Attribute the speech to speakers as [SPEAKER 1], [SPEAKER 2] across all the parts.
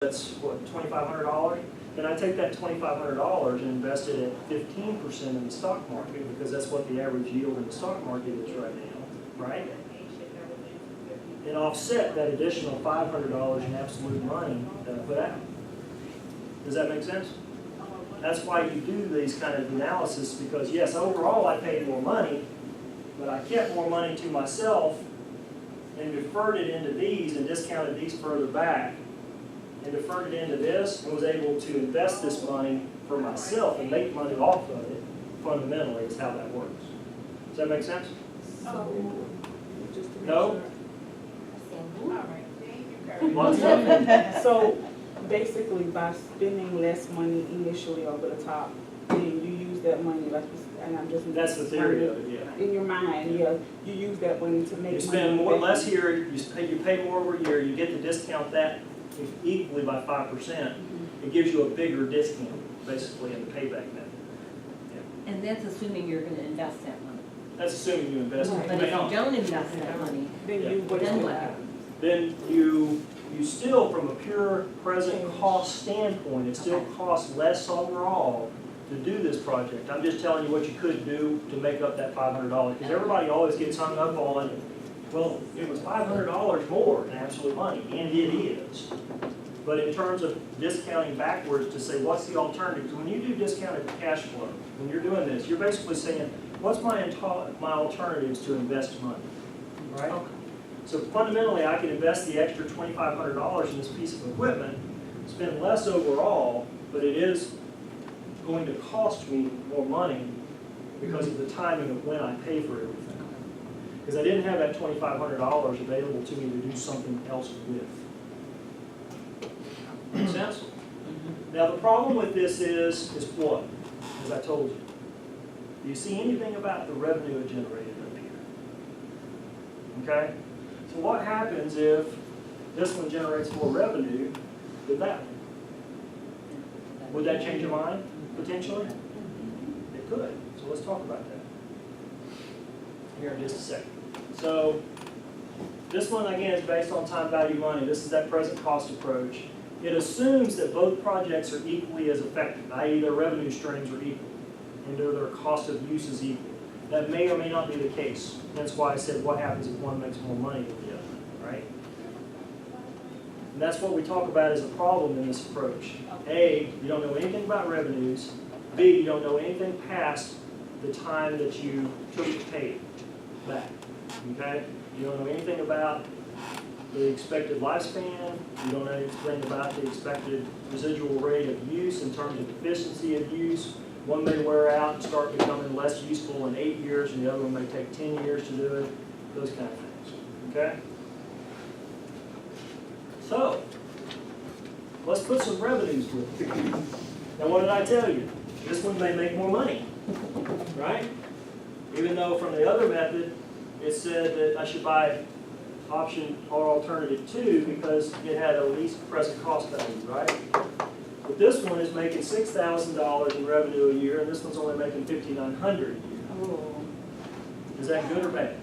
[SPEAKER 1] that's what, $2,500? Then I take that $2,500 and invest it at 15% in the stock market, because that's what the average yield in the stock market is right now, right? And offset that additional $500 in absolute money that I put out. Does that make sense? That's why you do these kind of analysis, because yes, overall I paid more money, but I kept more money to myself and deferred it into these and discounted these further back and deferred it into this and was able to invest this money for myself and make money off of it. Fundamentally is how that works. Does that make sense? No? Lots of
[SPEAKER 2] So basically, by spending less money initially over the top, then you use that money, like, and I'm just.
[SPEAKER 1] That's the theory of it, yeah.
[SPEAKER 2] In your mind, yeah, you use that money to make money.
[SPEAKER 1] You spend more, less here, you pay more over here, you get to discount that equally by 5%. It gives you a bigger discount, basically, in the payback method. Yeah.
[SPEAKER 3] And that's assuming you're gonna invest that money.
[SPEAKER 1] That's assuming you invest it.
[SPEAKER 3] But if you don't invest that money,
[SPEAKER 2] Then you
[SPEAKER 3] then
[SPEAKER 2] waste
[SPEAKER 3] what
[SPEAKER 2] it.
[SPEAKER 3] happens?
[SPEAKER 1] Then you still, from a pure present cost standpoint, it still costs less overall to do this project. I'm just telling you what you could do to make up that $500, because everybody always gets hung up on, well, it was $500 more in absolute money, and it is. But in terms of discounting backwards to say, what's the alternative? When you do discounted cash flow, when you're doing this, you're basically saying, what's my alternatives to invest money, right? So fundamentally, I can invest the extra $2,500 in this piece of equipment, spend less overall, but it is going to cost me more money because of the timing of when I pay for everything. Because I didn't have that $2,500 available to me to do something else with. Make sense? Now the problem with this is what? As I told you. Do you see anything about the revenue it generated up here? Okay? So what happens if this one generates more revenue than that one? Would that change your mind, potentially? It could. So let's talk about that here in just a second. So this one, again, is based on time value money. This is that present cost approach. It assumes that both projects are equally as effective, i.e. their revenue streams are equal and their cost of use is equal. That may or may not be the case. That's why I said what happens if one makes more money than the other, right? And that's what we talk about as a problem in this approach. A, you don't know anything about revenues. B, you don't know anything past the time that you took to pay it back, okay? You don't know anything about the expected lifespan. You don't know anything about the expected residual rate of use in terms of efficiency of use. One may wear out and start becoming less useful in 8 years, and the other one may take 10 years to do it, those kind of things, okay? So, let's put some revenues with it. Now what did I tell you? This one may make more money, right? Even though from the other method, it said that I should buy option or alternative 2 because it had a least present cost value, right? But this one is making $6,000 in revenue a year, and this one's only making $5,900 a year.
[SPEAKER 2] Oh.
[SPEAKER 1] Is that good or bad?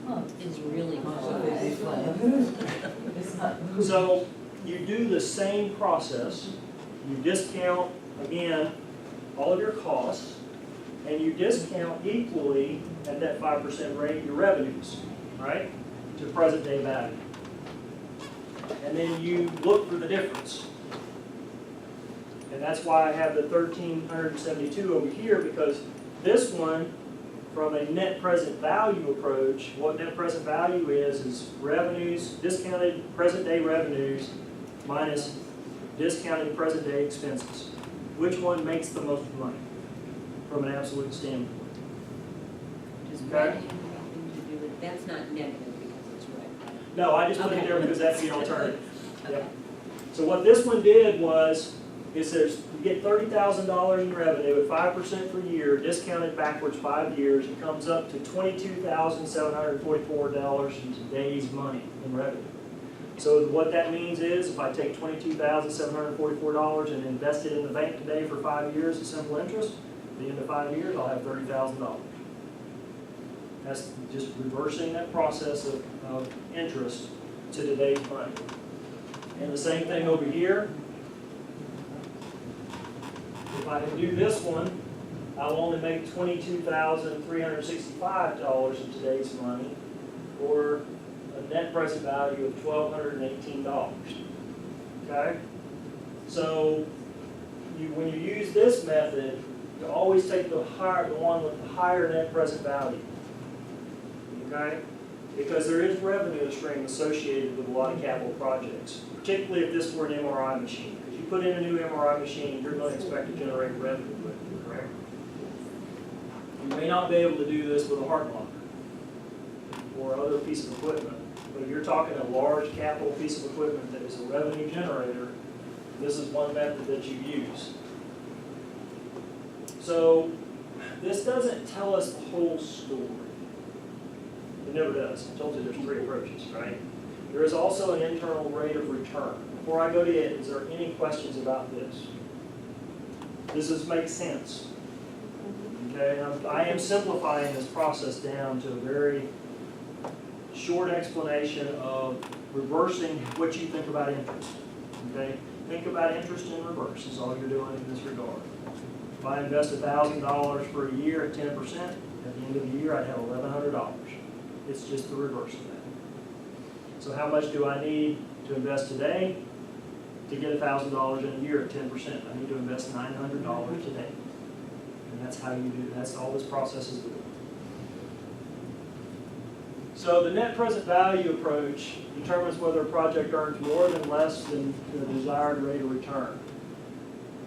[SPEAKER 3] Well, it's really hard.
[SPEAKER 1] So you do the same process. You discount, again, all of your costs, and you discount equally at that 5% rate your revenues, right, to present day value. And then you look for the difference. And that's why I have the 1,372 over here, because this one, from a net present value approach, what net present value is revenues, discounted present day revenues minus discounted present day expenses. Which one makes the most money from an absolute standpoint?
[SPEAKER 3] Okay. That's not negative because it's right.
[SPEAKER 1] No, I just put it
[SPEAKER 3] Okay.
[SPEAKER 1] there because that's the alternative. Yep. So what this one did was, it says you get $30,000 in revenue at 5% per year, discounted backwards 5 years, it comes up to $22,744 in today's money in revenue. So what that means is, if I take $22,744 and invest it in the bank today for 5 years at simple interest, at the end of 5 years, I'll have $30,000. That's just reversing that process of interest to today's money. And the same thing over here. If I can do this one, I'll only make $22,365 in today's money, or a net present value of $1,218. Okay? So when you use this method, you always take the one with the higher net present value. Okay? Because there is revenue stream associated with a lot of capital projects, particularly if this were an MRI machine. Because you put in a new MRI machine, you're going to expect to generate revenue with it, correct? You may not be able to do this with a heart monitor or other piece of equipment, but if you're talking a large capital piece of equipment that is a revenue generator, this is one method that you use. So this doesn't tell us the whole story. It never does. I told you there's three approaches, right? There is also an internal rate of return. Before I go to it, is there any questions about this? Does this make sense? Okay, I am simplifying this process down to a very short explanation of reversing what you think about interest. Okay, think about interest in reverse is all you're doing in this regard. If I invest $1,000 for a year at 10%, at the end of the year I'd have $1,100. It's just the reverse of that. So how much do I need to invest today to get $1,000 in a year at 10%? I need to invest $900 today. And that's how you do, that's all this process is doing. So the net present value approach determines whether a project earns more than less than the desired rate of return.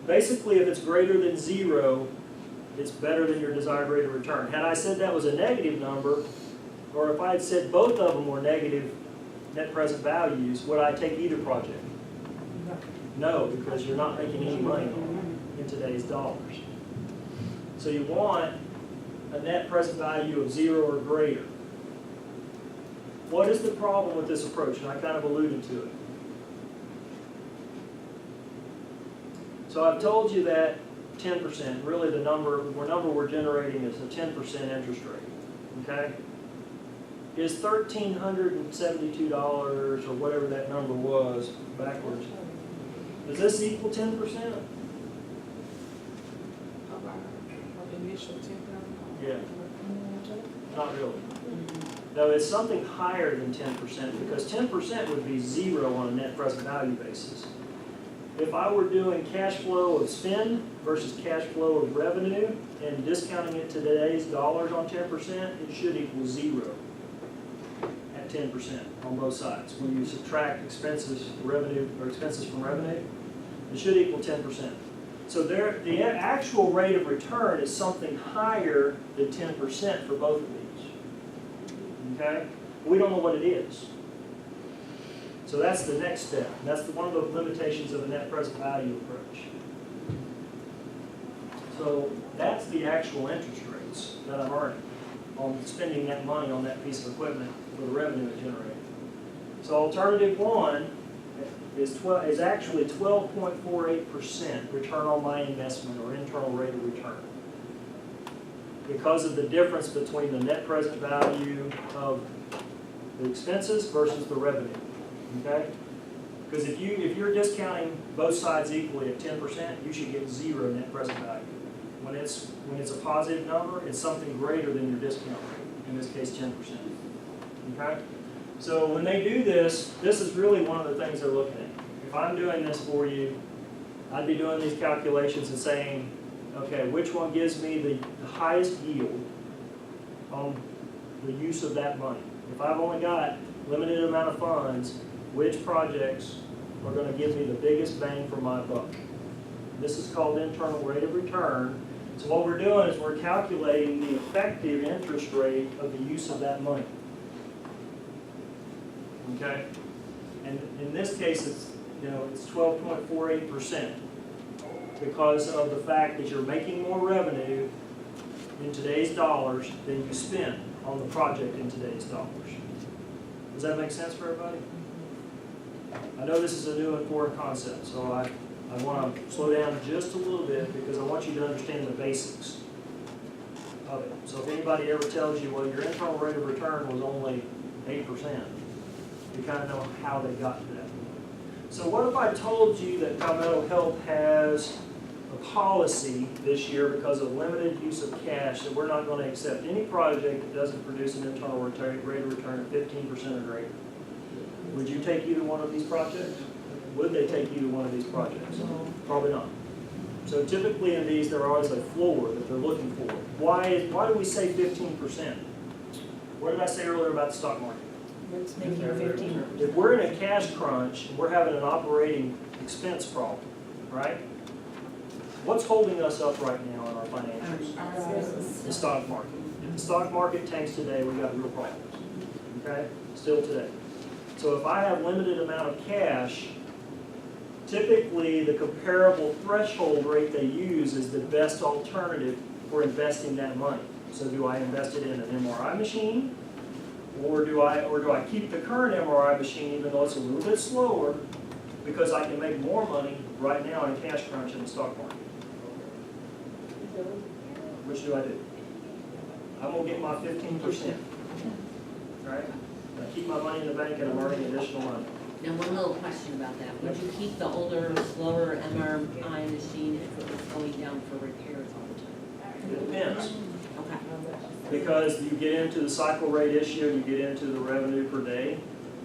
[SPEAKER 1] Basically, if it's greater than 0, it's better than your desired rate of return. Had I said that was a negative number, or if I had said both of them were negative net present values, would I take either project? No, because you're not making any money on it in today's dollars. So you want a net present value of 0 or greater. What is the problem with this approach? And I kind of alluded to it. So I've told you that 10%, really the number we're generating is a 10% interest rate, okay? Is $1,372 or whatever that number was backwards, does this equal 10%?
[SPEAKER 2] Initial 10,000.
[SPEAKER 1] Yeah. Not really. No, it's something higher than 10% because 10% would be 0 on a net present value basis. If I were doing cash flow of spend versus cash flow of revenue and discounting it to today's dollars on 10%, it should equal 0 at 10% on both sides. When you subtract expenses, revenue, or expenses from revenue, it should equal 10%. So the actual rate of return is something higher than 10% for both of these. Okay? We don't know what it is. So that's the next step. That's one of the limitations of a net present value approach. So that's the actual interest rates that I'm earning on spending that money on that piece of equipment for the revenue it generated. So alternative one is actually 12.48% return on my investment or internal rate of return. Because of the difference between the net present value of the expenses versus the revenue. Okay? Because if you're discounting both sides equally at 10%, you should get 0 net present value. When it's a positive number, it's something greater than your discount rate. In this case, 10%. Okay? So when they do this, this is really one of the things they're looking at. If I'm doing this for you, I'd be doing these calculations and saying, okay, which one gives me the highest yield on the use of that money? If I've only got limited amount of funds, which projects are going to give me the biggest bang for my buck? This is called internal rate of return. So what we're doing is we're calculating the effective interest rate of the use of that money. Okay? And in this case, it's 12.48%. Because of the fact that you're making more revenue in today's dollars than you spent on the project in today's dollars. Does that make sense for everybody? I know this is a new and foreign concept, so I want to slow down just a little bit because I want you to understand the basics of it. So if anybody ever tells you, well, your internal rate of return was only 8%, You kind of know how they got to that point. So what if I told you that Palmetto Health has a policy this year because of limited use of cash that we're not going to accept any project that doesn't produce an internal rate of return of 15% or greater? Would you take either one of these projects? Would they take either one of these projects? Probably not. So typically in these, there always a floor that they're looking for. Why do we say 15%? What did I say earlier about the stock market?
[SPEAKER 3] Let's make it 15.
[SPEAKER 1] If we're in a cash crunch and we're having an operating expense problem, right? What's holding us up right now in our financials? The stock market. If the stock market tanks today, we got real problems, okay? Still today. So if I have limited amount of cash, typically the comparable threshold rate they use is the best alternative for investing that money. So do I invest it in an MRI machine? Or do I keep the current MRI machine even though it's a little bit slower because I can make more money right now in a cash crunch in the stock market? Which do I do? I'm gonna get my 15%, right? I keep my money in the bank and I'm earning additional money.
[SPEAKER 3] Now, one little question about that. Would you keep the older, slower MRI machine if it was going down for repairs all the time?
[SPEAKER 1] It depends.
[SPEAKER 3] Okay.
[SPEAKER 1] Because you get into the cycle rate issue, you get into the revenue per day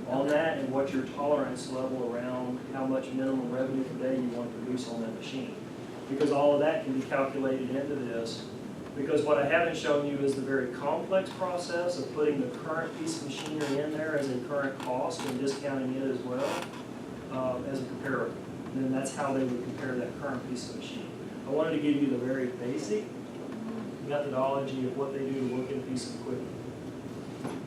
[SPEAKER 1] on that and what your tolerance level around how much minimum revenue per day you want to produce on that machine. Because all of that can be calculated into this. Because what I haven't shown you is the very complex process of putting the current piece of machinery in there as a current cost and discounting it as well as a comparable. And then that's how they would compare that current piece of machine. I wanted to give you the very basic methodology of what they do to work in a piece of equipment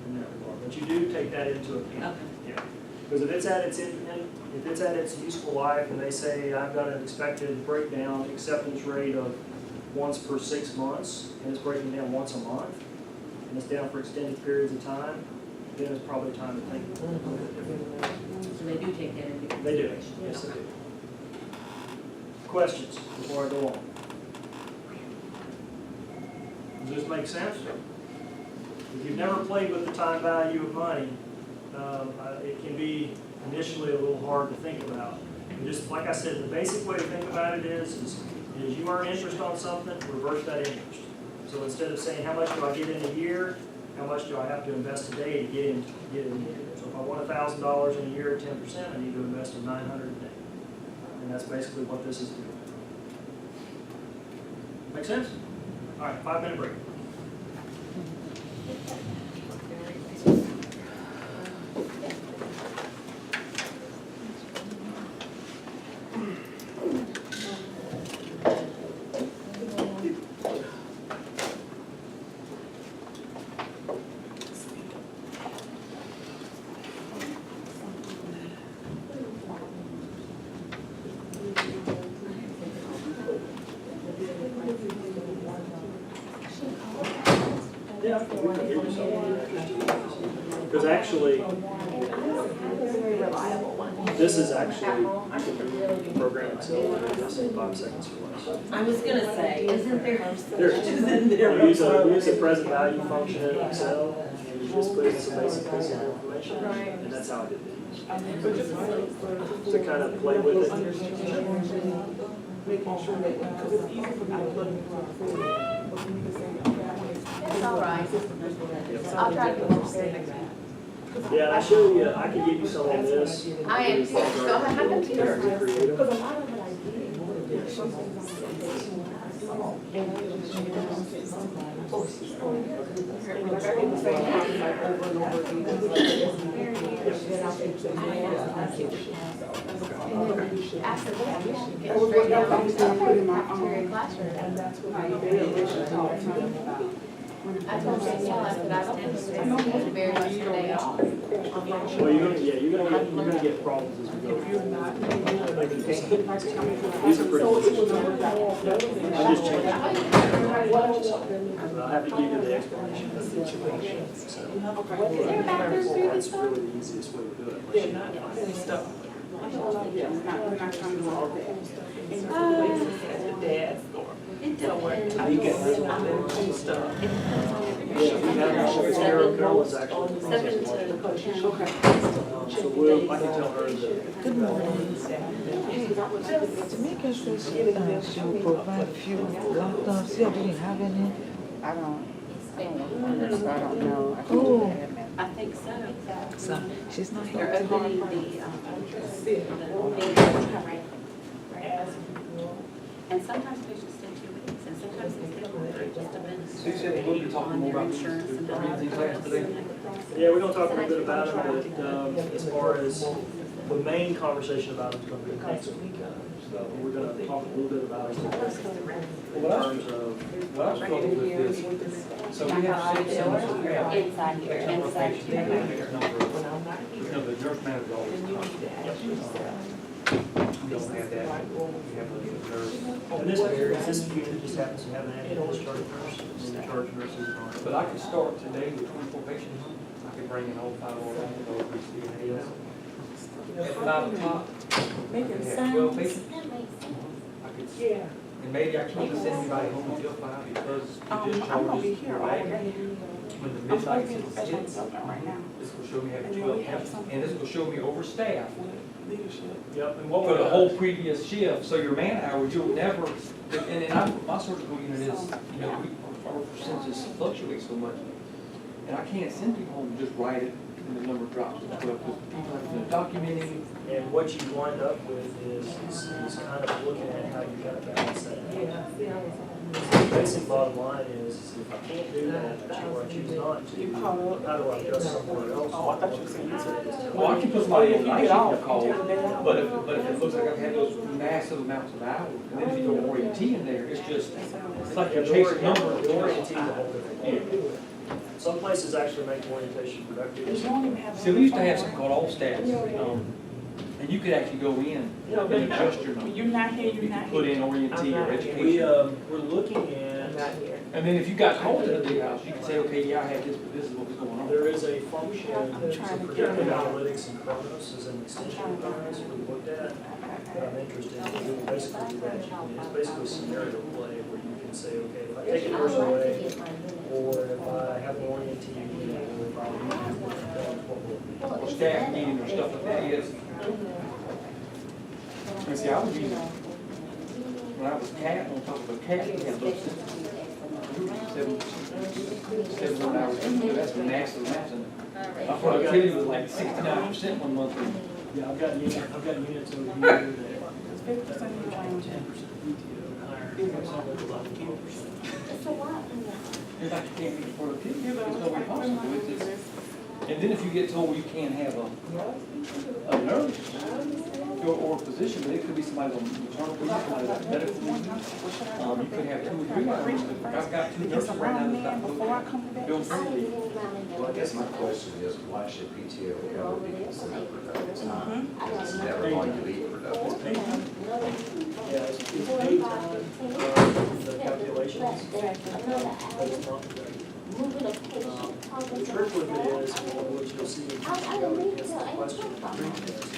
[SPEAKER 1] in that regard. But you do take that into account.
[SPEAKER 3] Okay.
[SPEAKER 1] Yeah. Because if it's at its useful life and they say I've got an expected breakdown acceptance rate of once per 6 months and it's breaking down once a month and it's down for extended periods of time, then it's probably time to think a little bit different.
[SPEAKER 3] So they do take that into
[SPEAKER 1] They do.
[SPEAKER 3] consideration?
[SPEAKER 1] Yes, they do. Questions before I go on? Does this make sense? If you've never played with the time value of money, it can be initially a little hard to think about. And just like I said, the basic way to think about it is you earn interest on something, reverse that interest. So instead of saying how much do I get in a year, how much do I have to invest today to get in here? So if I want $1,000 in a year at 10%, I need to invest in $900 a day. And that's basically what this is doing. Make sense? All right, 5-minute break. Yeah, we can give you some. Because actually, this is actually the program itself, it's in 5 seconds or less.
[SPEAKER 3] I was gonna say, isn't there?
[SPEAKER 1] There it is. We use a present value function in Excel, and you just put in some basic pieces of information, and that's how I did it. To kind of play with it.
[SPEAKER 2] Making sure that, because it's easy for me to plug in forward, but for me to say, okay, I want to.
[SPEAKER 4] It's all right. I'll try to get more next week.
[SPEAKER 1] Yeah, I show you, I can give you some on this.
[SPEAKER 4] I am too, so I have them here.
[SPEAKER 2] Because a lot of what I did, some things like I did the same thing like over and over
[SPEAKER 4] After that, get straight down to the cafeteria classroom.
[SPEAKER 2] and that's what I did.
[SPEAKER 4] I told Danielle after that, I was the very first day off.
[SPEAKER 1] Well, you're gonna get problems as we go.
[SPEAKER 2] If you're not,
[SPEAKER 1] These are pretty good. I just changed it. I'll have to give you the explanation of each function. So
[SPEAKER 4] Is there a bathroom through this
[SPEAKER 1] that's
[SPEAKER 4] one?
[SPEAKER 1] really the easiest way to do it.
[SPEAKER 2] yeah, not any stuff. Yeah, we're not trying to do all that. At the dad's door. Somewhere. You get stuff.
[SPEAKER 1] Yeah, we have, Carol is actually.
[SPEAKER 4] Seven to.
[SPEAKER 2] Okay.
[SPEAKER 1] So we'll, I can tell her that.
[SPEAKER 5] Good morning. Tamika says she will provide fuel laptops. Yeah, we didn't have any.
[SPEAKER 4] I don't know. I think
[SPEAKER 5] Oh.
[SPEAKER 4] they have it.
[SPEAKER 2] I think so.
[SPEAKER 5] So she's not here
[SPEAKER 2] They're
[SPEAKER 5] today.
[SPEAKER 2] opening and sometimes patients stay 2 weeks, and sometimes they stay longer, it just depends.
[SPEAKER 6] She said we'll be talking
[SPEAKER 2] on
[SPEAKER 6] more
[SPEAKER 2] their
[SPEAKER 6] about
[SPEAKER 2] insurance and
[SPEAKER 6] the
[SPEAKER 2] how
[SPEAKER 6] Ramsey class today.
[SPEAKER 1] Yeah, we're gonna talk a little bit about it, but, as far as the main conversation about it is gonna be next week. So we're gonna talk a little bit about it in terms of.
[SPEAKER 6] What I struggle with is, so we have 6 centers of care.
[SPEAKER 2] Inside here,
[SPEAKER 6] X number of
[SPEAKER 2] inside
[SPEAKER 6] patients, we have
[SPEAKER 2] here.
[SPEAKER 6] a fixed number of, the nurse manager always we don't have that. We have a nurse.
[SPEAKER 1] And this varies, this unit just happens to have an active discharge nurse, and the charge nurses are on it.
[SPEAKER 6] But I could start today with 24 patients. I could bring in all 5 of them, those with CNAs. At 5 o'clock, I could have 12 patients. I could, and maybe I can't send anybody home until 5 because the
[SPEAKER 4] I'm gonna be
[SPEAKER 6] discharges
[SPEAKER 4] here
[SPEAKER 6] are
[SPEAKER 4] all
[SPEAKER 6] back.
[SPEAKER 4] day.
[SPEAKER 6] When the
[SPEAKER 4] I'm supposed
[SPEAKER 6] midnight
[SPEAKER 4] to be
[SPEAKER 6] census
[SPEAKER 4] in
[SPEAKER 6] hits,
[SPEAKER 4] something right now.
[SPEAKER 6] this will show me having
[SPEAKER 4] And then
[SPEAKER 6] 12
[SPEAKER 4] we have
[SPEAKER 6] patients.
[SPEAKER 4] something.
[SPEAKER 6] And this will show me overstaffed
[SPEAKER 4] Leadership.
[SPEAKER 1] Yep, and what
[SPEAKER 6] for
[SPEAKER 1] we're
[SPEAKER 6] the whole previous shift, so your man hours, you'll never, and then my surgical unit is, our census fluctuates so much. And I can't send people home and just write it and the number drops to 12, because people have been documenting.
[SPEAKER 1] And what you wind up with is kind of looking at how you gotta balance that out. The basic bottom line is if I can't do that, or I choose not to, how do I adjust somewhere else?
[SPEAKER 4] Oh, I thought you were saying
[SPEAKER 6] Well, I can put somebody on
[SPEAKER 4] You
[SPEAKER 6] night
[SPEAKER 4] get
[SPEAKER 6] shift
[SPEAKER 4] off,
[SPEAKER 6] to call,
[SPEAKER 4] you take the day off.
[SPEAKER 6] but if it looks like I've had those massive amounts of hours, and then if you throw orientee in there, it's just, it's like you're chasing numbers.
[SPEAKER 1] The orientee's a whole different thing. Some places actually make orientation productive.
[SPEAKER 4] You don't even have.
[SPEAKER 6] See, we used to have something called all stats, and you could actually go in and adjust your
[SPEAKER 4] When
[SPEAKER 6] number.
[SPEAKER 4] you're not here,
[SPEAKER 6] You
[SPEAKER 4] you're not
[SPEAKER 6] could put
[SPEAKER 4] here.
[SPEAKER 6] in orientee or
[SPEAKER 1] We,
[SPEAKER 6] education.
[SPEAKER 1] we're looking at,
[SPEAKER 6] And then if you got called to the big house, you can say, okay, yeah, I had this, but this is what was going on.
[SPEAKER 1] there is a function,
[SPEAKER 4] I'm
[SPEAKER 1] so
[SPEAKER 4] trying to
[SPEAKER 1] predictive
[SPEAKER 4] get it.
[SPEAKER 1] analytics and Chronos is an extension of ours we looked at. That I'm interested in, we will basically do that. It's basically scenario play where you can say, okay, if I take a person away, or if I have an orientee, or if I leave, what will it be?
[SPEAKER 6] Or staff meeting or stuff like that, yes. And see, I was using, when I was cat, on top of a cat, we had those 7 hours, that's the massive amounts. And my productivity was like 69% one month.
[SPEAKER 1] Yeah, I've got units over here that
[SPEAKER 4] 50% of your range.
[SPEAKER 1] 10% PTO higher, some of it's like 10%.
[SPEAKER 6] It's like you can't meet productivity, it's no way possible. It's just- And then if you get told you can't have a nurse or a physician, but it could be somebody on maternal leave, somebody that's medical leave. You could have 2 or 3 hours. I've got 2
[SPEAKER 4] It's
[SPEAKER 6] nurses right now
[SPEAKER 4] around
[SPEAKER 6] that's
[SPEAKER 4] man
[SPEAKER 6] got
[SPEAKER 4] before I come to that.
[SPEAKER 6] Bill Friendly.
[SPEAKER 7] Well, I guess my question is, why should PTO ever be considered productive time? It's never going to be productive.
[SPEAKER 1] Yeah, it's paid time, the calculations, but it's not productive. The trick with it is, what you'll see if you go against the question of the pre-test,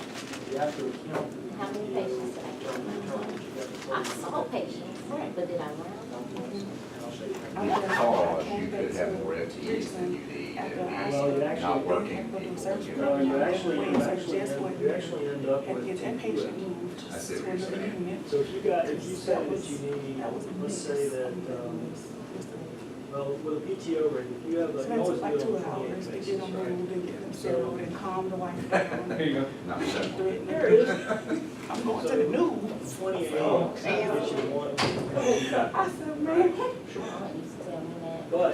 [SPEAKER 1] you have to account for
[SPEAKER 8] How many
[SPEAKER 1] the
[SPEAKER 8] patients did I
[SPEAKER 1] term
[SPEAKER 8] count?
[SPEAKER 1] that you got to
[SPEAKER 8] I
[SPEAKER 1] focus
[SPEAKER 8] saw
[SPEAKER 1] on.
[SPEAKER 8] patients, but did I round them?
[SPEAKER 1] And I'll show you.
[SPEAKER 7] Because you could have more FTEs than you need,
[SPEAKER 1] Well, you
[SPEAKER 7] and
[SPEAKER 1] actually-
[SPEAKER 7] not working people.
[SPEAKER 1] No, you actually end up
[SPEAKER 4] Had
[SPEAKER 1] with
[SPEAKER 4] to get that
[SPEAKER 1] 2
[SPEAKER 4] patient moved
[SPEAKER 7] I see
[SPEAKER 4] to
[SPEAKER 7] what you're
[SPEAKER 4] another
[SPEAKER 7] saying.
[SPEAKER 4] unit.
[SPEAKER 1] So if you say that you need, let's say that, well, with a PTO rate, if you have,
[SPEAKER 4] So
[SPEAKER 1] you
[SPEAKER 4] that
[SPEAKER 1] always
[SPEAKER 4] took
[SPEAKER 1] do
[SPEAKER 4] like
[SPEAKER 1] it
[SPEAKER 4] 2
[SPEAKER 1] on a 28
[SPEAKER 4] hours to
[SPEAKER 1] basis,
[SPEAKER 4] get them
[SPEAKER 1] right?
[SPEAKER 4] moved and get them settled and calm the wife down.
[SPEAKER 6] There you go.
[SPEAKER 7] Not simple.
[SPEAKER 4] Threaten
[SPEAKER 1] There it is.
[SPEAKER 4] I'm going to the news.
[SPEAKER 1] 28 gets you one.
[SPEAKER 4] I said, man,
[SPEAKER 8] Used to tell me that.
[SPEAKER 1] But,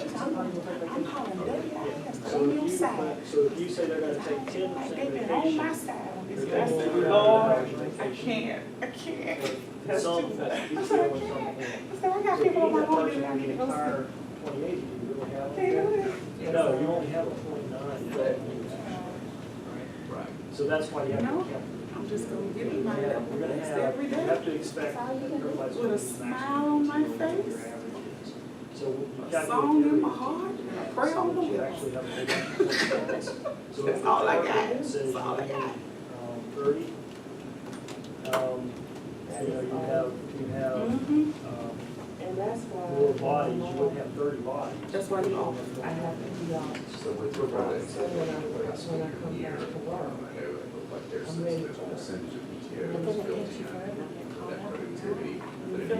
[SPEAKER 4] I'm calling WIS,
[SPEAKER 1] so
[SPEAKER 4] on
[SPEAKER 1] if
[SPEAKER 4] your
[SPEAKER 1] you,
[SPEAKER 4] side.
[SPEAKER 1] so if you say they're gonna take 10%
[SPEAKER 4] They've been on my
[SPEAKER 1] vacation,
[SPEAKER 4] side on this.
[SPEAKER 1] They're
[SPEAKER 4] I
[SPEAKER 1] taking
[SPEAKER 4] said,
[SPEAKER 1] 1
[SPEAKER 4] Lord,
[SPEAKER 1] hour
[SPEAKER 4] I
[SPEAKER 1] vacation.
[SPEAKER 4] can't. That's
[SPEAKER 1] some
[SPEAKER 4] too
[SPEAKER 1] that's
[SPEAKER 4] much. I
[SPEAKER 1] PTO
[SPEAKER 4] said, I
[SPEAKER 1] and some
[SPEAKER 4] can't.
[SPEAKER 1] can't.
[SPEAKER 4] I said, I
[SPEAKER 1] So
[SPEAKER 4] got
[SPEAKER 1] if you
[SPEAKER 4] people on my
[SPEAKER 1] need that
[SPEAKER 4] home,
[SPEAKER 1] person
[SPEAKER 4] and I
[SPEAKER 1] for
[SPEAKER 4] need
[SPEAKER 1] the
[SPEAKER 4] to go
[SPEAKER 1] entire
[SPEAKER 4] sleep.
[SPEAKER 1] 28, do you really have
[SPEAKER 4] Can't do
[SPEAKER 1] them?
[SPEAKER 4] it.
[SPEAKER 1] No, you only have a 29.
[SPEAKER 7] Right.
[SPEAKER 1] So that's why you have to
[SPEAKER 4] No.
[SPEAKER 1] count.
[SPEAKER 4] I'm just gonna get it
[SPEAKER 1] We're
[SPEAKER 4] right
[SPEAKER 1] gonna
[SPEAKER 4] up every
[SPEAKER 1] you
[SPEAKER 4] day.
[SPEAKER 1] have to expect everybody's.
[SPEAKER 4] With a smile on my face.
[SPEAKER 1] So you
[SPEAKER 4] A
[SPEAKER 1] calculate
[SPEAKER 4] song in my
[SPEAKER 1] everything.
[SPEAKER 4] heart, and I pray on the
[SPEAKER 1] You
[SPEAKER 4] wheel.
[SPEAKER 1] actually have a whole bunch of points. So
[SPEAKER 4] That's
[SPEAKER 1] if
[SPEAKER 4] all I
[SPEAKER 1] the
[SPEAKER 4] got.
[SPEAKER 1] target says
[SPEAKER 4] That's all I
[SPEAKER 1] you need,
[SPEAKER 4] got.
[SPEAKER 1] 30, you have,
[SPEAKER 4] Mhm.
[SPEAKER 9] And that's
[SPEAKER 1] more
[SPEAKER 9] why.
[SPEAKER 1] bodies, you wouldn't have 30 bodies.
[SPEAKER 4] That's why you off.
[SPEAKER 9] I have to be off.
[SPEAKER 7] So with your productivity,
[SPEAKER 9] So when I
[SPEAKER 7] that's
[SPEAKER 9] come
[SPEAKER 7] what
[SPEAKER 9] back
[SPEAKER 7] you're
[SPEAKER 9] to work,
[SPEAKER 7] here. there's a percentage of PTO that's built in for that productivity, but if you go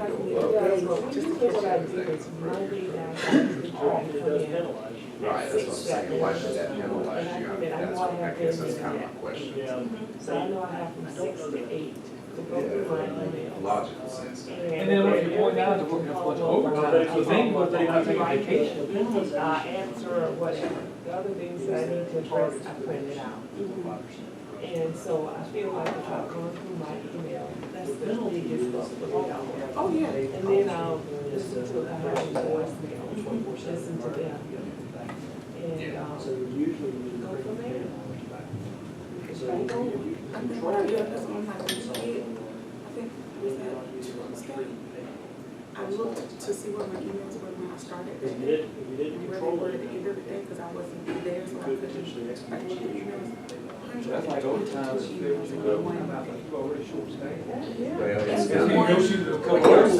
[SPEAKER 7] above,
[SPEAKER 2] Just because what I do is Monday down to
[SPEAKER 1] Often it does penalize you.
[SPEAKER 7] right, that's what I'm saying, why should that penalize you? I mean, that's what, I guess that's kind of my question.
[SPEAKER 1] Yeah.
[SPEAKER 2] So I know I have from 6 to 8 to go through my emails.
[SPEAKER 7] Logical sense.
[SPEAKER 6] And then what you point out is working a bunch of overtime, so then what they not taking vacation.
[SPEAKER 2] Answer or whatever. The other things that I need to address, I print it out. And so I feel like if I'm going through my email, that's the biggest stuff for me out there.
[SPEAKER 4] Oh, yeah.
[SPEAKER 2] And then I'll listen to the voicemail, listen to them. And,
[SPEAKER 1] So usually you
[SPEAKER 2] go from there.
[SPEAKER 1] So you
[SPEAKER 4] I think what I did, that's on my kid, I think it was that Tuesday. I looked to see what my emails were when I started.
[SPEAKER 1] If you didn't
[SPEAKER 4] And
[SPEAKER 1] control
[SPEAKER 4] where
[SPEAKER 1] it,
[SPEAKER 4] they were at the end of the day, because I wasn't there, so I
[SPEAKER 1] could
[SPEAKER 4] couldn't.
[SPEAKER 1] potentially
[SPEAKER 4] I
[SPEAKER 1] execute.
[SPEAKER 4] looked at emails.
[SPEAKER 6] That's like overtime, if you already short staffed.
[SPEAKER 7] Well, it's
[SPEAKER 6] You
[SPEAKER 7] kind
[SPEAKER 6] go
[SPEAKER 7] of
[SPEAKER 6] shoot a couple hours.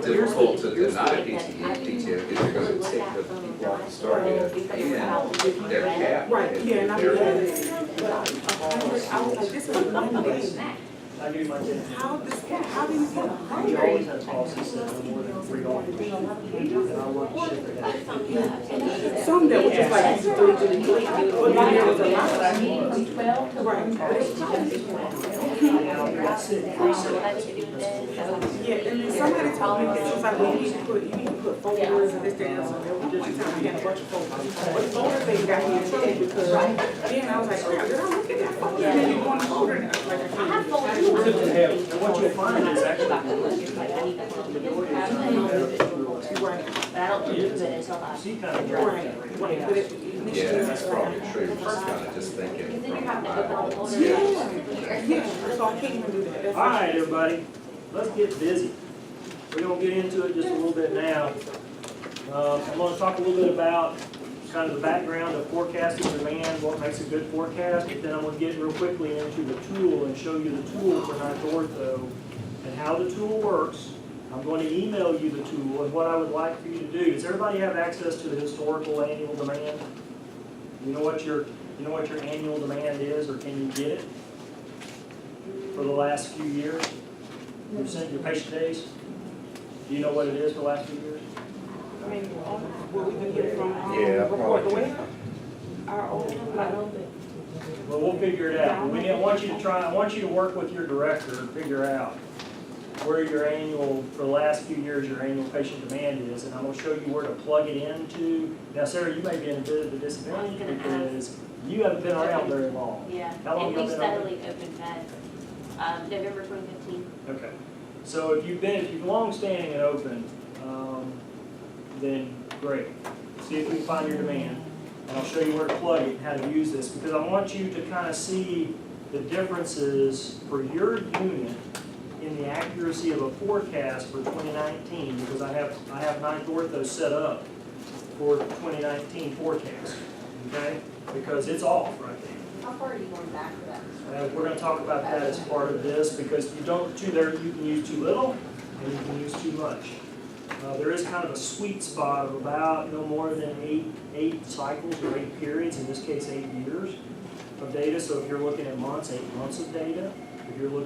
[SPEAKER 7] difficult to deny PTO because you're gonna take the people off the start and they're capped.
[SPEAKER 4] Right, yeah, and I
[SPEAKER 7] They're-
[SPEAKER 4] I was like, this is one day.
[SPEAKER 1] I give you my 10.
[SPEAKER 4] How this, how did you get a
[SPEAKER 1] You always
[SPEAKER 4] hundred?
[SPEAKER 1] have policies that no more than 3 offers. And I want to ship it out.
[SPEAKER 4] Some that was just like, you delete, but then there was a lot. Right, but it's
[SPEAKER 1] Now, that's it.
[SPEAKER 4] yeah, and then somebody told me, it's like, well, you need to put folders and this, that, and so there was one time we had a bunch of folders. But the folder thing got me in trouble because then I was like, crap, did I look at that folder? And then you go in the folder and I was like, I can't.
[SPEAKER 1] And what you'll find is actually the majority of you
[SPEAKER 4] Right,
[SPEAKER 8] But I don't use it until I.
[SPEAKER 1] see kind of
[SPEAKER 4] right, right, but it initially.
[SPEAKER 7] Yeah, that's
[SPEAKER 4] it's like,
[SPEAKER 7] probably true, we're just kind of just thinking
[SPEAKER 8] Because then you're
[SPEAKER 7] from
[SPEAKER 8] having to open all the
[SPEAKER 7] my.
[SPEAKER 8] folders.
[SPEAKER 4] Yeah, so I can't even do that. That's
[SPEAKER 1] All right, everybody, let's get busy. We're gonna get into it just a little bit now. I'm gonna talk a little bit about kind of the background of forecasting demand, what makes a good forecast, but then I'm gonna get real quickly into the tool and show you the tool for Ninth Ortho and how the tool works. I'm going to email you the tool and what I would like for you to do. Does everybody have access to the historical annual demand? You know what your annual demand is, or can you get it for the last few years? You've sent your patient days? Do you know what it is for the last few years?
[SPEAKER 4] I mean, what we can get from,
[SPEAKER 7] Yeah,
[SPEAKER 4] report the
[SPEAKER 7] probably.
[SPEAKER 4] way, our old, like,
[SPEAKER 1] Well, we'll figure it out. But I want you to work with your director and figure out where your annual, for the last few years, your annual patient demand is, and I'm gonna show you where to plug it into. Now, Sarah, you may be in a bit of a disadvantage because you haven't been around very long.
[SPEAKER 8] Yeah,
[SPEAKER 1] How long
[SPEAKER 8] and
[SPEAKER 1] y'all
[SPEAKER 8] we
[SPEAKER 1] been open?
[SPEAKER 8] steadily opened that, November 2015.
[SPEAKER 1] Okay. So if you've long-standing and open, then great. See if we can find your demand. And I'll show you where to plug it and how to use this, because I want you to kind of see the differences for your unit in the accuracy of a forecast for 2019, because I have Ninth Ortho set up for 2019 forecast, okay? Because it's off right there.
[SPEAKER 8] How far are you going back for that?
[SPEAKER 1] We're gonna talk about that as part of this, because you can use too little, and you can use too much. There is kind of a sweet spot of about no more than eight cycles or 8 periods, in this case 8 years of data. So if you're looking at months, 8 months of data. If you're looking